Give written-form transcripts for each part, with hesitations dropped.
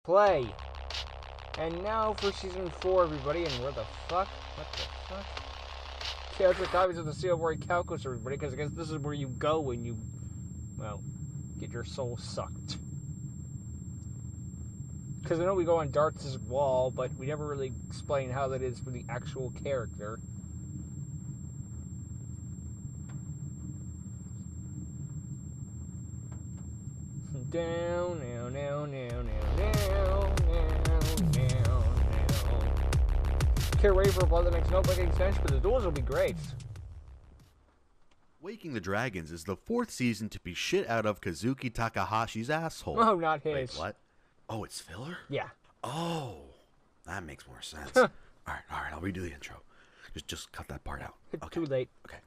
play. And now for Season 4, everybody, and where the fuck? What the fuck? Character copies of the Silvery Calculus, everybody, because I guess this is where you go when you, well, get your soul sucked. Because I know we go on Darts' wall, but we never really explain how that is for the actual character. Down, now, now, now, now, now, now, now, now. Can't wait for Blood the next notebook extension, but the duels will be great. Waking the Dragons is the 4th season to be shit out of Kazuki Takahashi's asshole. Oh, not his. Wait, what? Oh, it's filler? Yeah. Oh, that makes more sense. All right, I'll redo the intro. Just cut that part out. Okay. Too late. Okay,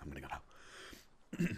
I'm gonna go now.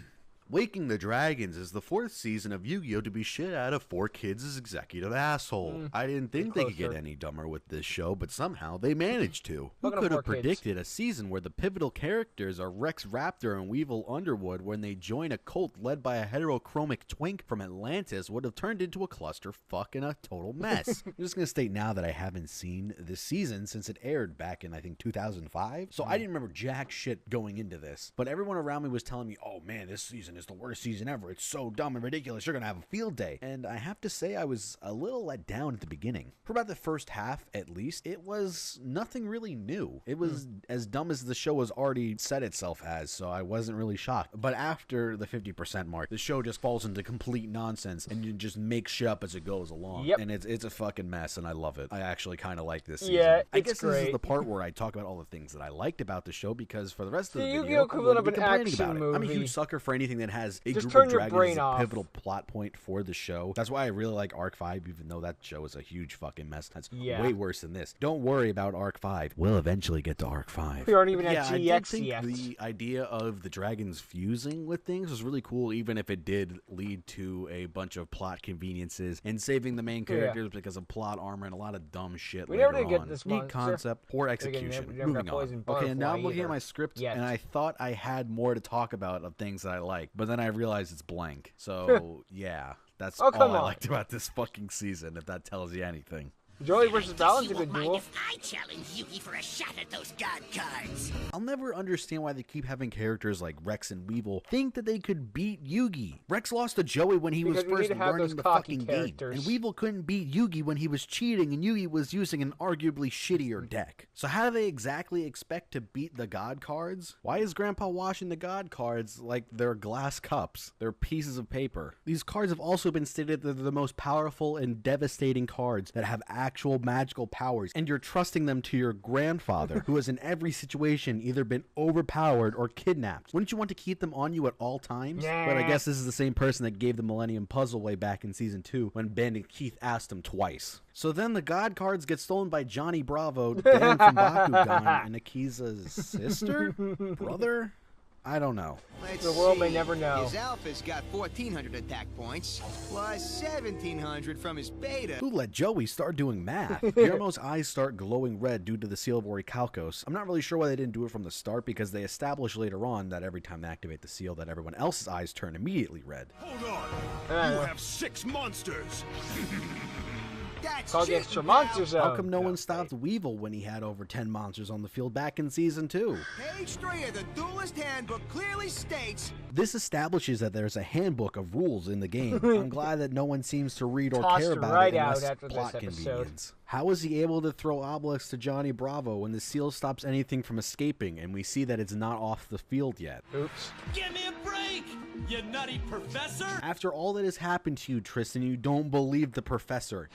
Waking the Dragons is the 4th season of Yu-Gi-Oh! To be shit out of 4Kids' executive asshole. I didn't think they could get any dumber with this show, but somehow they managed to. Who could have predicted a season where the pivotal characters are Rex Raptor and Weevil Underwood when they join a cult led by a heterochromic twink from Atlantis would have turned into a clusterfuck and a total mess. I'm just going to state now that I haven't seen this season since it aired back in, I think, 2005. So I didn't remember jack shit going into this. But everyone around me was telling me, oh man, this season is the worst season ever. It's so dumb and ridiculous. You're gonna have a field day. And I have to say I was a little let down at the beginning. For about the first half, at least, it was nothing really new. It was as dumb as the show has already set itself as, so I wasn't really shocked. But after the 50% mark, the show just falls into complete nonsense and you just make shit up as it goes along. And it's a fucking mess, and I love it. I actually kind of like this season. Yeah, I guess this is the part where I talk about all the things that I liked about the show, because for the rest of the video, Yu-Gi-Oh! Equivalent of an action movie. I'm a huge sucker for anything that has a just group turn of your brain dragons as a off. pivotal plot point for the show. That's why I really like Arc 5, even though that show is a huge fucking mess. That's way worse than this. Don't worry about Arc 5. We'll eventually get to Arc 5. We aren't even at I GX think yet. The idea of the dragons fusing with things was really cool, even if it did lead to a bunch of plot conveniences and saving the main characters because of plot armor and a lot of dumb shit later never did get this Neat one, concept, poor execution. Moving on. Okay, and now I'm looking at my script, and I thought I had more to talk about of things that I like, but then I realized it's blank. So, yeah, that's all I liked about this fucking season, if that tells you anything. Joey versus Balin's a good duel. I challenge Yugi for a shot at those god cards. I'll never understand why they keep having characters like Rex and Weevil think that they could beat Yugi. Rex lost to Joey when he was first learning the fucking game, and Weevil couldn't beat Yugi when he was cheating and Yugi was using an arguably shittier deck. So how do they exactly expect to beat the god cards? Why is Grandpa washing the god cards like they're glass cups? They're pieces of paper. These cards have also been stated that they're the most powerful and devastating cards that have actual magical powers, and you're trusting them to your grandfather, who has in every situation either been overpowered or kidnapped. Wouldn't you want to keep them on you at all times? But I guess this is the same person that gave the Millennium Puzzle way back in season 2 when Ben and Keith asked him twice. So then the god cards get stolen by Johnny Bravo, Dan from Bakugan, and Akiza's sister? Brother? I don't know. The world may never know. His alpha's got 1,400 attack points, plus 1,700 from his beta. Who let Joey start doing math? Guillermo's eyes start glowing red due to the Seal of Orichalcos. I'm not really sure why they didn't do it from the start, because they establish later on that every time they activate the seal, that everyone else's eyes turn immediately red. Hold on. You have 6 monsters. Call the extra monsters out. How come no one stopped Weevil when he had over 10 monsters on the field back in season 2? Page 3 of the Duelist Handbook clearly states... This establishes that there's a handbook of rules in the game. I'm glad that no one seems to read or Tossed care about right it out unless after plot this episode. convenience. How is he able to throw Obelix to Johnny Bravo when the seal stops anything from escaping and we see that it's not off the field yet? Oops. Give me a break, you nutty professor! After all that has happened to you, Tristan, you don't believe the professor.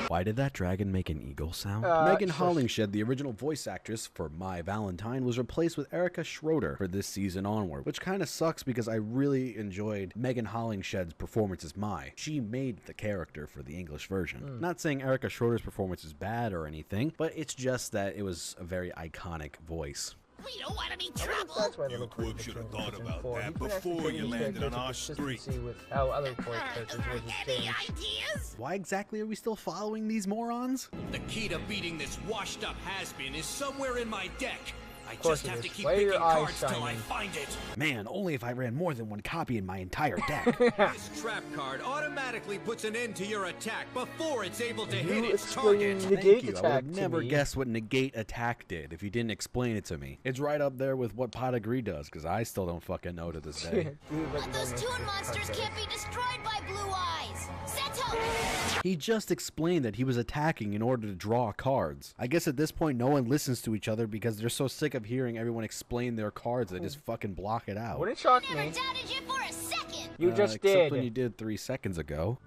Why did that dragon make an eagle sound? Megan Hollingshed, the original voice actress for My Valentine, was replaced with Erica Schroeder for this season onward, which kind of sucks because I really enjoyed Megan Hollingshed's performance as Mai. She made the character for the English version. Not saying Erica Schroeder's performance is bad or anything, but it's just that it was a very iconic voice. We don't want any trouble. That's why You quib should have thought about that before you landed on our street. With how other voice characters would Any change. ideas? Why exactly are we still following these morons? The key to beating this washed-up has-been is somewhere in my deck. I Of course just it have is. to keep Why are picking your eyes cards till I shining? find it. Man, only if I ran more than one copy in my entire deck. This trap card automatically puts an end to your attack before it's able to hit You its explain target. negate Thank you. I would attack have to never me. guessed what negate attack did if you didn't explain it to me. It's right up there with what pot of greed does, because I still don't fucking know to this day. But those toon monsters can't be destroyed by blue eyes. Zeto! He just explained that he was attacking in order to draw cards. I guess at this point no one listens to each other because they're so sick of hearing everyone explain their cards they just fucking block it out. Wouldn't shock Never me. doubted you for a second. You just Except did. when you did 3 seconds ago.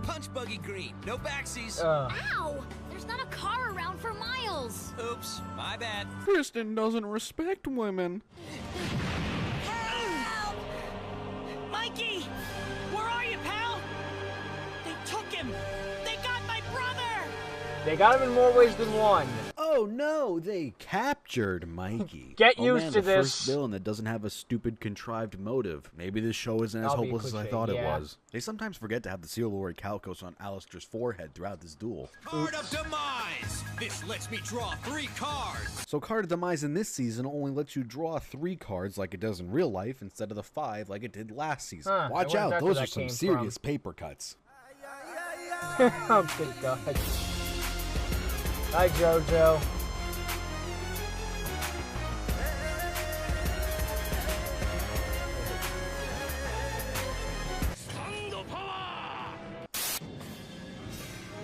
Punch buggy green. No backsies. Ow! There's not a car around for miles. Oops. My bad. Kristen doesn't respect women. Help! Mikey! Where are you, pal? They took him! They got my brother! They got him in more ways than one. Oh no, they captured Mikey. Get Oh, used man, to the this. first villain that doesn't have a stupid contrived motive. Maybe this show isn't as I'll be hopeless as I cliche, thought it yeah. was. They sometimes forget to have the seal Lord Calcos on Alistair's forehead throughout this duel. Card of Demise. This lets me draw 3 cards. So Card of Demise in this season only lets you draw 3 cards like it does in real life instead of the 5 like it did last season. Huh, I Watch wonder out, that's where those are that some came serious paper cuts. Oh, good God. Hi, JoJo.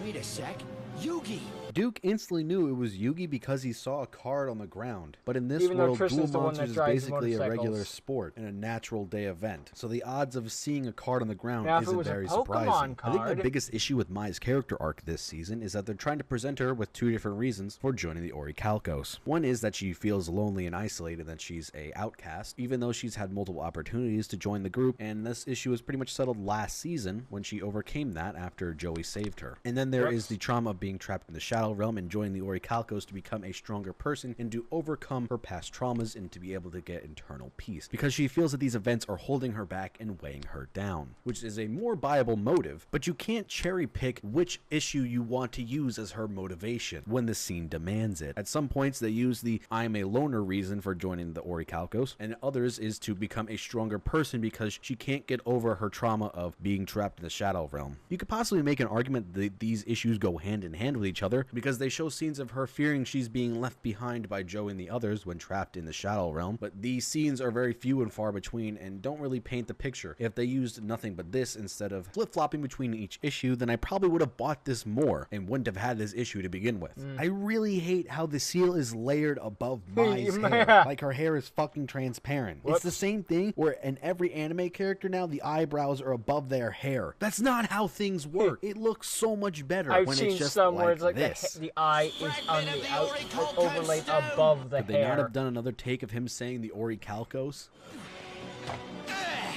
Wait a sec. Yugi! Duke instantly knew it was Yugi because he saw a card on the ground. But in this Even though world, Duel Tristan's the one that Monsters is drives basically a regular motorcycles. sport and a natural day event. So the odds of seeing a card on the ground Now, if it isn't was a very Pokemon surprising. I think card- the biggest issue with Mai's character arc this season is that they're trying to present her with 2 different reasons for joining the Orichalcos. One is that she feels lonely and isolated and that she's a outcast, even though she's had multiple opportunities to join the group, and this issue was pretty much settled last season when she overcame that after Joey saved her. And then there is the trauma of being trapped in the Shadow Realm and joining the Orichalcos to become a stronger person and to overcome her past traumas and to be able to get internal peace, because she feels that these events are holding her back and weighing her down, which is a more viable motive, but you can't cherry pick which issue you want to use as her motivation when the scene demands it. At some points they use the I'm a loner reason for joining the Orichalcos, and others is to become a stronger person because she can't get over her trauma of being trapped in the Shadow Realm. You could possibly make an argument that these issues go hand in hand with each other because they show scenes of her fearing she's being left behind by Joe and the others when trapped in the Shadow Realm, but these scenes are very few and far between and don't really paint the picture. If they used nothing but this instead of flip-flopping between each issue, then I probably would have bought this more and wouldn't have had this issue to begin with. I really hate how the seal is layered above Mai's hair, like her hair is fucking transparent. It's the same thing where in every anime character now the eyebrows are above their hair. That's not how things work. It looks so much better I've when seen it's just some like where it's like this. the eye is on the overlaid above the Could they hair. not have done another take of him saying the Orichalcos?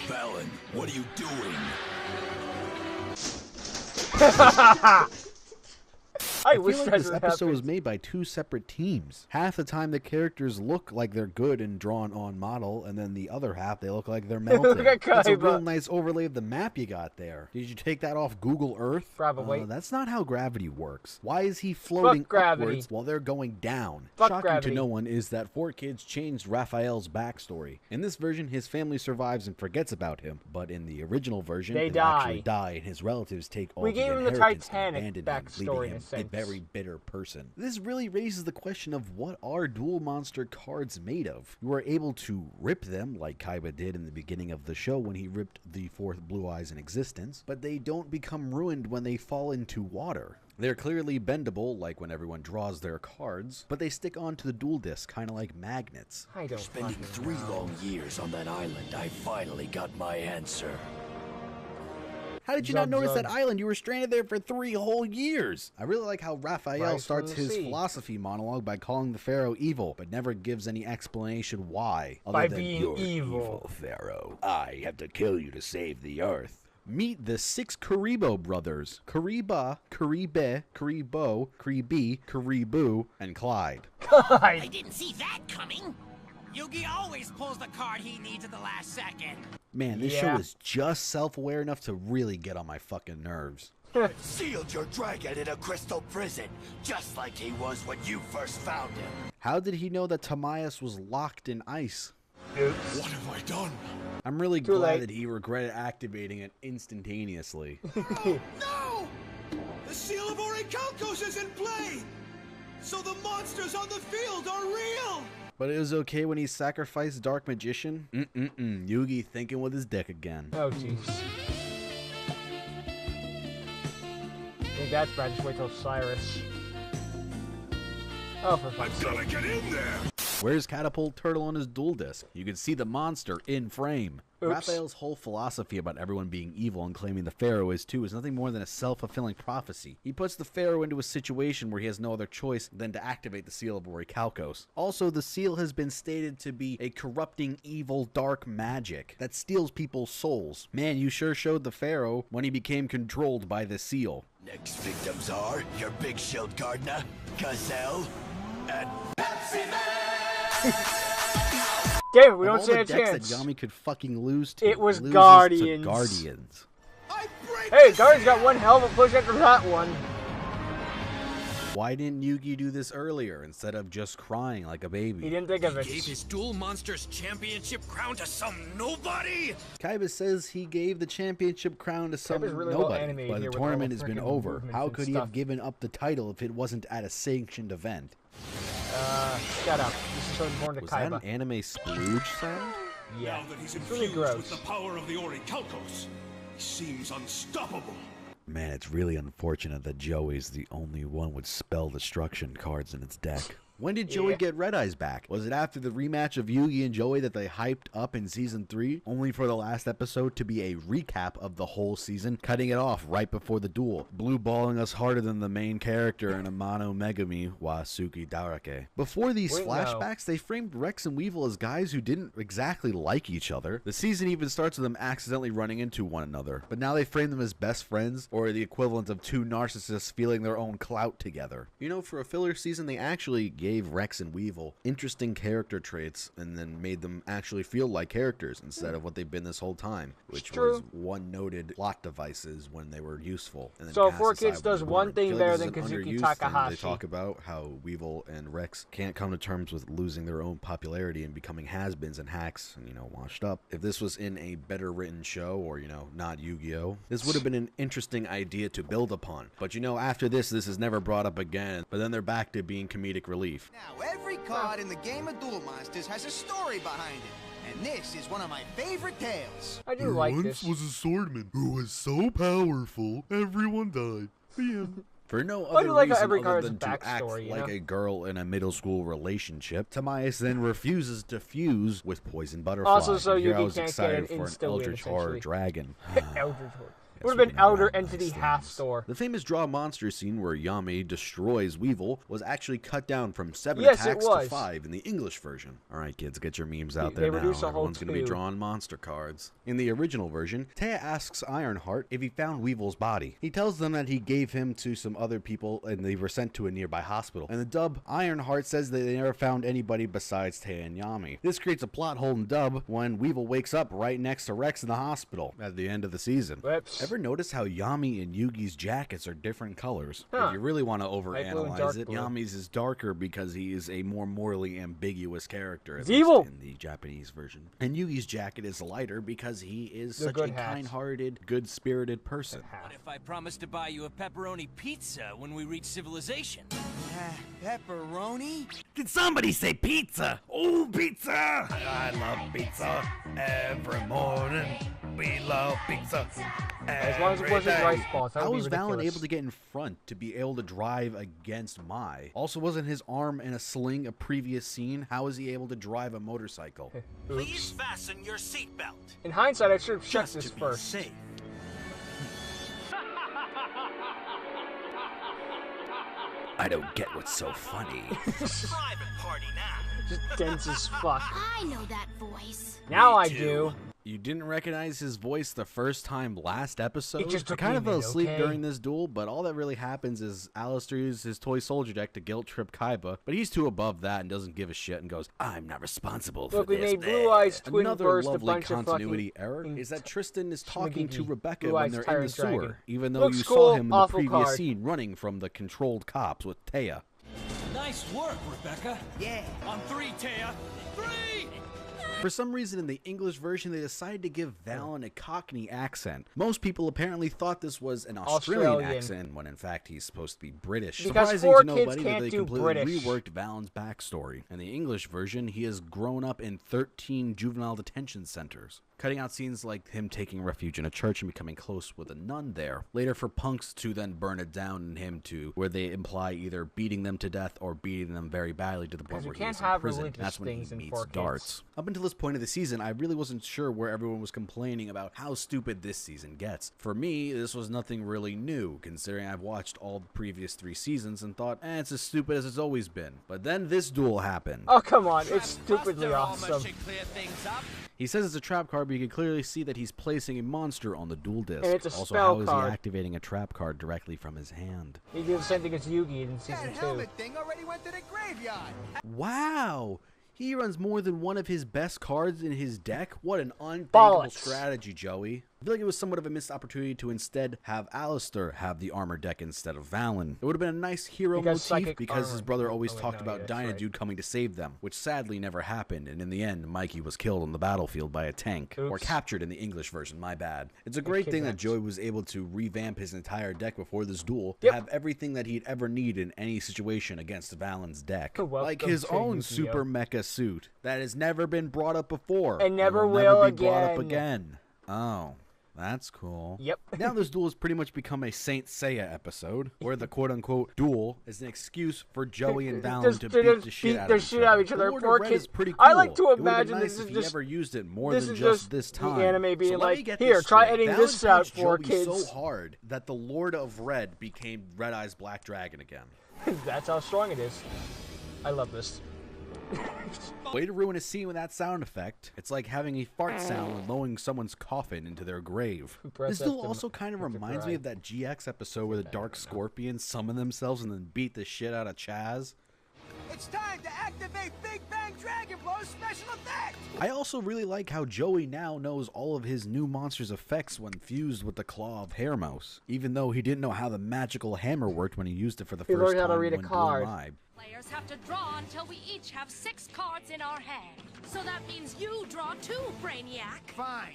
Fallon, what are you doing? I I wish feel like that this would episode happen. was made by 2 separate teams. Half the time the characters look like they're good and drawn on model, and then the other half they look like they're melted. Look at That's a Kaiba. real nice overlay of the map you got there. Did you take that off Google Earth? Probably. That's not how gravity works. Why is he floating gravity. upwards while they're going down? Fuck Shocking gravity. to no one is that 4 Kids changed Raphael's backstory. In this version, his family survives and forgets about him, but in the original version, They they actually die. die and his relatives take all We the gave him the inheritance and Titanic abandon him, backstory leaving in a him a sense. very bitter person. This really raises the question of what are Duel Monster cards made of? You are able to rip them like Kaiba did in the beginning of the show when he ripped the 4th Blue Eyes in existence, but they don't become ruined when they fall into water. They're clearly bendable, like when everyone draws their cards, but they stick onto the duel disc, kind of like magnets. I don't Spending fucking 3 know. long years on that island, I finally got my answer. How did you not Zug, notice zug. that island? You were stranded there for 3 whole years. I really like how Raphael Rise starts from the his sea. philosophy monologue by calling the Pharaoh evil, but never gives any explanation why. Other By than, being "You're evil." Pharaoh. I have to kill you to save the earth. Meet the 6 Karibo brothers. Kariba, Karibe, Karibo, Karibi, Karibu, and Clyde. I didn't see that coming. Yugi always pulls the card he needs at the last second. Man, this Yeah. show is just self-aware enough to really get on my fucking nerves. Sealed your dragon in a crystal prison, just like he was when you first found him. How did he know that Timaeus was locked in ice? Oops. What have I done? I'm really Too glad late. that he regretted activating it instantaneously. No! The seal of Orichalcos is in play! So the monsters on the field are real! But it was okay when he sacrificed Dark Magician? Yugi thinking with his dick again. Oh, jeez. I think that's bad. Just wait till Cyrus. Oh, for fuck's sake. Gotta get in there! Where's Catapult Turtle on his dual disc? You can see the monster in frame. Oops. Raphael's whole philosophy about everyone being evil and claiming the Pharaoh is too is nothing more than a self-fulfilling prophecy. He puts the Pharaoh into a situation where he has no other choice than to activate the seal of Orichalcos. Also, the seal has been stated to be a corrupting, evil, dark magic that steals people's souls. Man, you sure showed the Pharaoh when he became controlled by the seal. Next victims are your big shield gardener, Gazelle, and Pepsi Man! Damn it, we Of don't all stand the a decks chance. that Yami could fucking lose to, It was loses Guardians. to Guardians. I break Hey, the Guardians seal! got one hell of a push after that one. Why didn't Yugi do this earlier instead of just crying like a baby? He didn't think of it. Gave his Duel Monsters championship crown to some nobody? Kaiba says he gave the championship crown to some Kaiba's really well nobody, animated but the here with all tournament the has been frickin' over. movements How and could he stuff. have given up the title if it wasn't at a sanctioned event? Shut up. This is so important Was to that Kaiba. an anime splooge sound? Yeah. Now that he's It's really infused gross. with the power of the Orichalcos, he seems unstoppable. Man, it's really unfortunate that Joey's the only one with spell destruction cards in its deck. When did Joey Yeah. get Red Eyes back? Was it after the rematch of Yugi and Joey that they hyped up in Season 3, only for the last episode to be a recap of the whole season, cutting it off right before the duel, blue balling us harder than the main character in Amano Megami Wasuki Darake. Before these Wait, no. flashbacks, they framed Rex and Weevil as guys who didn't exactly like each other. The season even starts with them accidentally running into one another, but now they frame them as best friends, or the equivalent of two narcissists feeling their own clout together. You know, for a filler season, they actually gave Rex and Weevil interesting character traits and then made them actually feel like characters instead of what they've been this whole time, which was one-noted plot devices when they were useful. And then So cast Four aside Kids when does they one weren't. thing I feel better this than is an Kazuki underused thing. Takahashi. They talk about how Weevil and Rex can't come to terms with losing their own popularity and becoming has-beens and hacks and, washed up. If this was in a better written show or, not Yu-Gi-Oh!, this would have been an interesting idea to build upon. But, after this is never brought up again. But then they're back to being comedic relief. Now, every card in the game of Duel Monsters has a story behind it. And this is one of my favorite tales. I do like this. a swordman who was so powerful, everyone died. The end. For no I other do like how reason every other card has than a to act backstory, like a girl in a middle school relationship, Timaeus then refuses to fuse with Poison Butterfly. Also, so And here Yugi I was can't get excited an for an insta-win, Eldritch Horror essentially. Dragon. Eldritch Horror. Guess Would have we been can never Elder have nice Entity things. Half Store. The famous Draw Monster scene where Yami destroys Weevil was actually cut down from 7 Yes, it attacks to was. 5 in the English version. Alright kids, get your memes out They there now. reduced a whole Everyone's going to be 2. drawing monster cards. In the original version, Taya asks Ironheart if he found Weevil's body. He tells them that he gave him to some other people and they were sent to a nearby hospital. In the dub, Ironheart says that they never found anybody besides Taya and Yami. This creates a plot hole in dub when Weevil wakes up right next to Rex in the hospital at the end of the season. Whoops. Ever notice how Yami and Yugi's jackets are different colors? Huh. If you really want to Light blue and overanalyze dark it, blue. Yami's is darker because he is a more morally ambiguous character. He's at least evil. in the Japanese version. And Yugi's jacket is lighter because he is They're such a good hats. kind-hearted, good-spirited person. What if I promise to buy you a pepperoni pizza when we reach civilization? Pepperoni? Did somebody say pizza? Oh, pizza! I love pizza every morning. We love pizza. As long as it wasn't rice balls, that How would was be Valen ridiculous. able to get in front to be able to drive against Mai? Also, wasn't his arm in a sling a previous scene? How is he able to drive a motorcycle? Please fasten your seatbelt. In hindsight, I should have checked Just this to be first. safe. I don't get what's so funny. Private party now. Just dense as fuck. I know that voice. Now I do. You didn't recognize his voice the first time last episode? It just I took kind me of a fell minute, asleep okay? during this duel, but all that really happens is Alistair uses his toy soldier deck to guilt trip Kaiba, but he's too above that and doesn't give a shit and goes, I'm not responsible for Look, we this. made Blue Eyes twin Another burst a lovely bunch of continuity fucking error is that Tristan is talking to schmiggy Rebecca Blue when Eyes they're in the Tyrant sewer, Dragon. even though Looks you cool, saw him in the awful previous card. scene running from the controlled cops with Taya. Nice work, Rebecca. Yeah. On 3, Taya. 3! For some reason, in the English version, they decided to give Valen a Cockney accent. Most people apparently thought this was an Australian accent, when in fact he's supposed to be British. Because Surprising four to kids nobody that can't they do completely British. reworked Valen's backstory. In the English version, he has grown up in 13 juvenile detention centers, cutting out scenes like him taking refuge in a church and becoming close with a nun there. Later for punks to then burn it down and him to where they imply either beating them to death or beating them very badly to the point you where he can't is in have prison. religious That's when he things in meets 4 kids. Darts. Up until this point of the season, I really wasn't sure where everyone was complaining about how stupid this season gets. For me, this was nothing really new, considering I've watched all the previous 3 seasons and thought, it's as stupid as it's always been. But then this duel happened. Oh, come on. It's stupidly awesome. He says it's a trap card, but you can clearly see that he's placing a monster on the duel disc. And it's a also, spell how is card. he activating a trap card directly from his hand? He did the same thing as Yugi in season That 2. helmet thing already went to the graveyard. Wow! He runs more than one of his best cards in his deck? What an unthinkable Bollocks. strategy, Joey. I feel like it was somewhat of a missed opportunity to instead have Alistair have the armor deck instead of Valen. It would have been a nice hero Because motif psychic because his armor. brother always Oh, wait, talked no, about yeah, that's right. Dynadude coming to save them, which sadly never happened, and in the end, Mikey was killed on the battlefield by a tank. Or Oops. captured in the English version, my bad. It's a great thing that kidnapped. Joey was able to revamp his entire deck before this duel, Yep. to have everything that he'd ever need in any situation against Valen's deck. Welcome Like his to own Yu-Gi-Oh. super mecha suit that has never been brought up before. And never will will be brought up again. again. Oh. That's cool. Yep. Now this duel has pretty much become a Saint Seiya episode, where the quote-unquote duel is an excuse for Joey and Valen Just to to beat the shit out of each other. The Lord Poor of Red kids. is pretty cool. I like to It would've been imagine nice this if is he just ever used it more this than is just just this the time. anime being so let like, me get "Here, this try straight. editing Valen this out punched for Joey kids." so hard that the Lord of Red became Red Eye's Black Dragon again. That's how strong it is. I love this. Way to ruin a scene with that sound effect. It's like having a fart sound when lowering someone's coffin into their grave. Press This duel F to also kind of reminds me of that GX episode where the Dark Scorpions summon themselves and then beat the shit out of Chaz. It's time to activate Big Bang Dragon Blow's special effect! I also really like how Joey now knows all of his new monster's effects when fused with the Claw of Hair Mouse, even though he didn't know how the magical hammer worked when he used it for the He first learned how time to read a when card. Blue Eye. Players have to draw until we each have 6 cards in our hand. So that means you draw 2, Brainiac. Fine.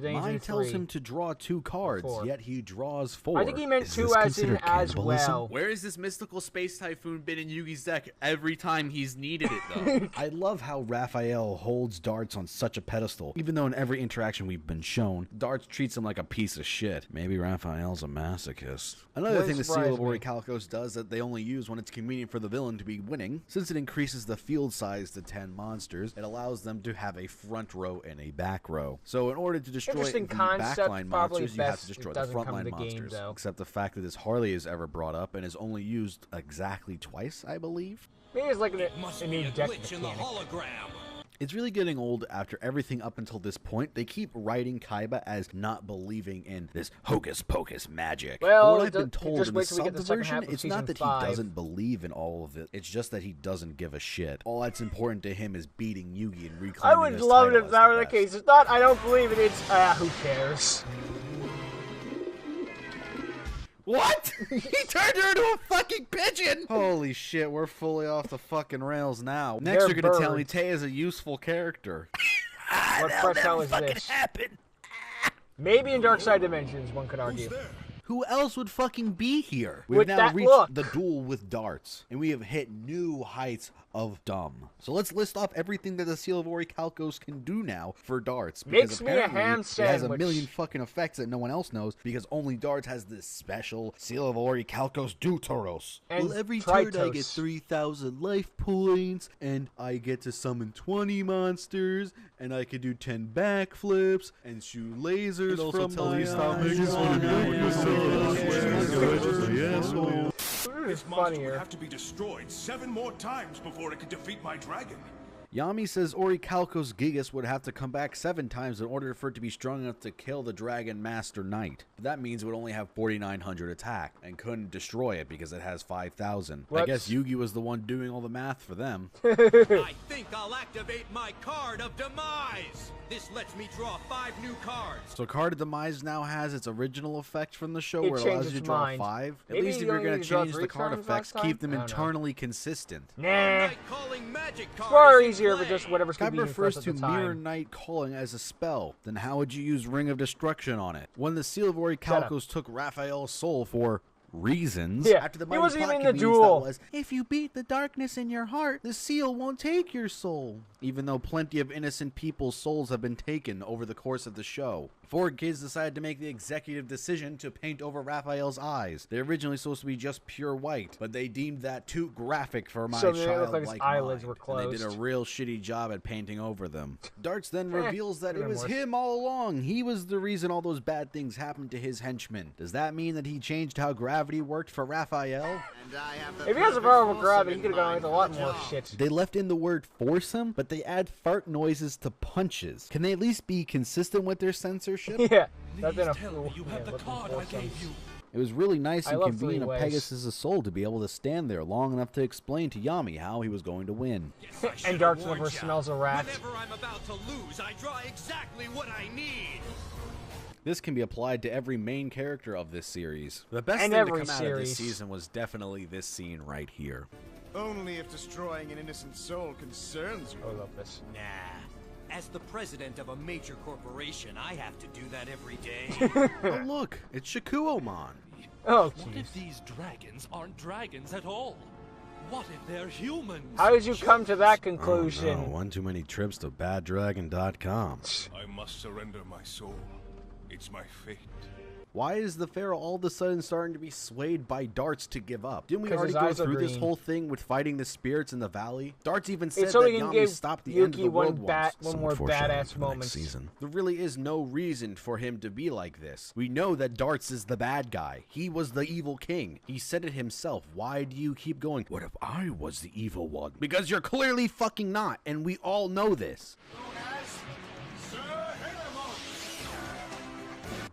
Mine tells him to draw 2 cards, 4. yet he draws 4. I think he meant Is 2 this as in considered as cannibalism? well. Where has this mystical space typhoon been in Yugi's deck every time he's needed it, though? I love how Raphael holds Darts on such a pedestal, even though in every interaction we've been shown, Darts treats him like a piece of shit. Maybe Raphael's a masochist. Another Wouldn't thing the Seal surprise of me. Orichalcos does that they only use when it's convenient for the villain to be winning, since it increases the field size to 10 monsters, it allows them to have a front row and a back row. So in order to destroy the Interesting concept, backline probably monsters, you have best to destroy it the doesn't come frontline to game, monsters. though. Except the fact that this hardly is ever brought up and is only used exactly twice, I believe. Maybe it's like Must a be new a deck glitch in the mechanic. hologram. It's really getting old after everything up until this point. They keep writing Kaiba as not believing in this hocus pocus magic. Well, From what I've been just told in the wait till we get sub the second version, half of it's not season that 5. he doesn't believe in all of it. It's just that he doesn't give a shit. All that's important to him is beating Yugi and reclaiming I would his love it title if as that the were the best. case. It's not, I don't believe it, it's, who cares? What? He turned her into a fucking pigeon! Holy shit, we're fully off the fucking rails now. Next, They're you're gonna tell me birds. Tay is a useful character. What fresh hell is this? Maybe in Dark Side Dimensions, one could argue. Who else would fucking be here? We've With now that reached look. the duel with darts, and we have hit new heights of dumb. So let's list off everything that the Seal of Orichalcos can do now for darts. Makes Because me a apparently ham it has a sandwich. million fucking effects that no one else knows, because only darts has this special Seal of Orichalcos Deuteros. And Well, every turn I get Tritos. 3,000 life points, and I get to summon 20 monsters, and I can do 10 backflips, and shoot lasers from my It's This monster would funnier. have to be destroyed 7 more times before it could defeat my dragon. Yami says Orichalcos Gigas would have to come back 7 times in order for it to be strong enough to kill the Dragon Master Knight. But that means it would only have 4,900 attack and couldn't destroy it because it has 5,000. I guess Yugi was the one doing all the math for them. I think I'll activate my card of demise. This lets me draw 5 new cards. So Card of Demise now has its original effect from the show It where it changed allows you to its draw mind. 5. At Maybe least if you you're only going need to to draw change 3 the card turns effects, last keep time? them I don't know. internally consistent. Nah. Night calling magic card Far is in easier, but play. just whatever's Kyber convenient for us refers at to the Mirror time. Knight Calling as a spell. Then how would you use Ring of Destruction on it? When the Seal of Orichalcos took Raphael's soul for reasons, Yeah, after the he mighty wasn't plot even in the convenes, that duel. was, if you beat the darkness in your heart, the seal won't take your soul. Even though plenty of innocent people's souls have been taken over the course of the show. 4 kids decided to make the executive decision to paint over Raphael's eyes. They're originally supposed to be just pure white, but they deemed that too graphic for my So they looked childlike like his eyelids mind, were and they did a closed. real shitty job at painting over them. Darts then Eh, reveals that it could've been was worse. him all along. He was the reason all those bad things happened to his henchmen. Does that mean that he changed how gravity worked for Raphael? And I have the If he has a perfect power of foursome gravity, he in could have gone mind with a for lot the more job. shit. They left in the word foursome, but they add fart noises to punches. Can they at least be consistent with their censorship? Yeah, that's been a Tell me fool. you Yeah, have the looking card for I gave some- you. It was really nice I and love convenient of three-ways. Pegasus' soul to be able to stand there long enough to explain to Yami how he was going to win. Yes, I And should've Darts warned never ya. smells a rat. Whenever I'm about to lose, I draw exactly what I need. This can be applied to every main character of this series. The best And thing to every come out of this series. season was definitely this scene right here. Only if destroying an innocent soul concerns you. I love this. Nah. As the president of a major corporation, I have to do that every day. Oh look, it's Shikuomon. Oh, What jeez. if these dragons aren't dragons at all? What if they're humans? How did you come to that Oh conclusion? no, one too many trips to baddragon.com. I must surrender my soul. It's my fate. Why is the Pharaoh all of a sudden starting to be swayed by Darts to give up? Didn't we 'Cause already his go eyes are through this green. whole thing with fighting the spirits in the valley? Darts even said It's so that he can Yami give stopped the end of Yuki the one world once. one Some more foreshadowing badass for the moment. next season. There really is no reason for him to be like this. We know that Darts is the bad guy. He was the evil king. He said it himself. Why do you keep going, what if I was the evil one? Because you're clearly fucking not, and we all know this.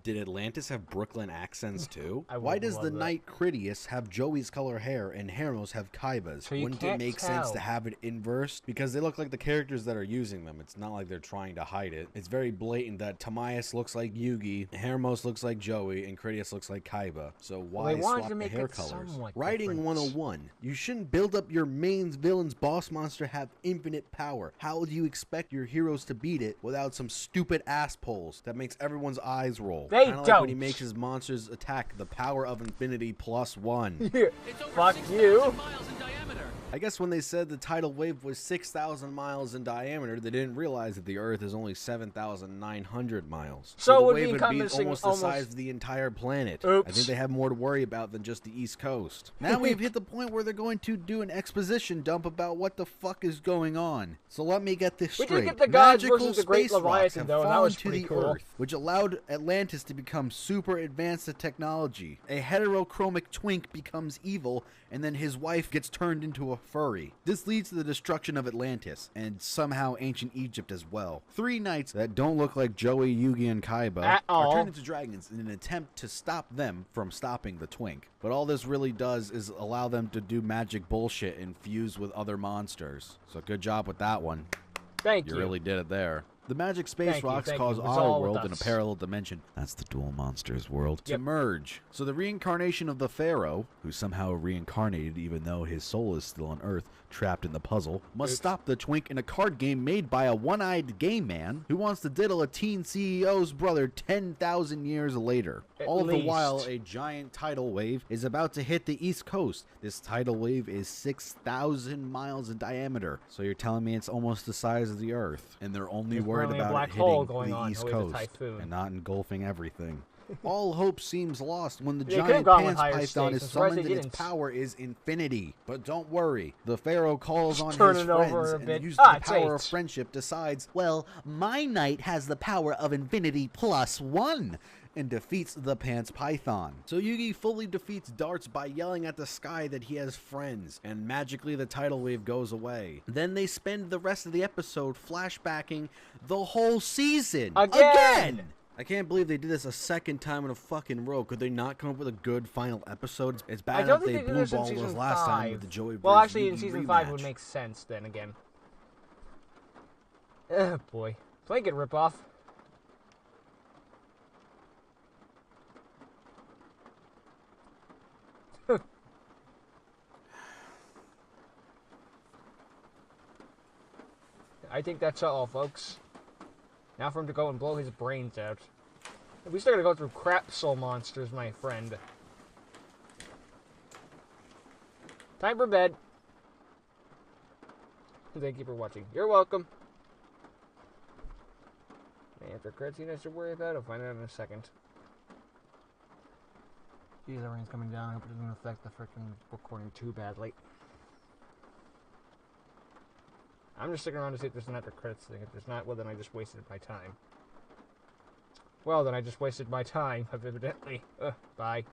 Did Atlantis have Brooklyn accents too? I Why would does love the that. knight Critias have Joey's color hair and Hermos have Kaiba's? So you Wouldn't it can't make sense tell. to have it inversed? Because they look like the characters that are using them. It's not like they're trying to hide it. It's very blatant that Tamias looks like Yugi, Hermos looks like Joey, and Critias looks like Kaiba. So why they wanted swap to the make hair it colors? somewhat Writing different. 101. You shouldn't build up your main villain's boss monster have infinite power. How do you expect your heroes to beat it without some stupid ass poles that makes everyone's eyes roll? They Kinda like when he don't. makes his monsters attack the power of infinity +1. Yeah. It's over Fuck 6,000 you. miles in diameter. I guess when they said the tidal wave was 6,000 miles in diameter, they didn't realize that the Earth is only 7,900 miles. So the it would wave be would be encompassing almost the almost- size of the entire planet. I Oops. think they have more to worry about than just the East Coast. Now we've hit the point where they're going to do an exposition dump about what the fuck is going on. So let me get this We straight. did get the gods Magical versus the Great space rocks Leviathan, have though, and that fallen was to pretty the cool. Earth, which allowed Atlantis to become super advanced in technology. A heterochromic twink becomes evil, and then his wife gets turned into a furry. This leads to the destruction of Atlantis, and somehow ancient Egypt as well. 3 knights that don't look like Joey, Yugi, and Kaiba At are all. turned into dragons in an attempt to stop them from stopping the twink. But all this really does is allow them to do magic bullshit and fuse with other monsters. So good job with that one. Thank You you. really did it there. The magic space Thank you, rocks thank cause you. It was our all with world in a us. parallel dimension. That's the Duel Monsters world. To Yep. merge. So the reincarnation of the Pharaoh, who somehow reincarnated even though his soul is still on Earth, trapped in the puzzle, must Oops. stop the twink in a card game made by a one-eyed gay man who wants to diddle a teen CEO's brother 10,000 years later. At All the least. while, a giant tidal wave is about to hit the East Coast. This tidal wave is 6,000 miles in diameter. So you're telling me it's almost the size of the Earth, and they're only There's worried probably a about black it hole hitting going the on East with a Coast typhoon. and not engulfing everything. All hope seems lost when the They could've giant gone with pants higher python stakes. is I'm surprised summoned they and its didn't. power is infinity. But don't worry, the Pharaoh calls on Turn his it over friends a and bit. using Ah, the it's power of 8. friendship decides, well, my knight has the power of infinity +1. and defeats the Pants Python. So Yugi fully defeats Darts by yelling at the sky that he has friends, and magically the tidal wave goes away. Then they spend the rest of the episode flashbacking the whole season. Again! I can't believe they did this a second time in a fucking row. Could they not come up with a good final episode? It's bad enough they blue balled us last time with the Joey Well, versus actually, in Yugi season rematch. 5 would make sense then again. Boy. Blanket ripoff. I think that's all, folks. Now for him to go and blow his brains out. We still gotta go through crap soul monsters, my friend. Time for bed. Thank you for watching. You're welcome. After cutscene I should worry about, I'll find out in a second. Jeez, that rain's coming down. I hope it doesn't affect the freaking recording too badly. I'm just sticking around to see if there's an after credits thing. If there's not, well then I just wasted my time. Well then I just wasted my time, evidently. Bye.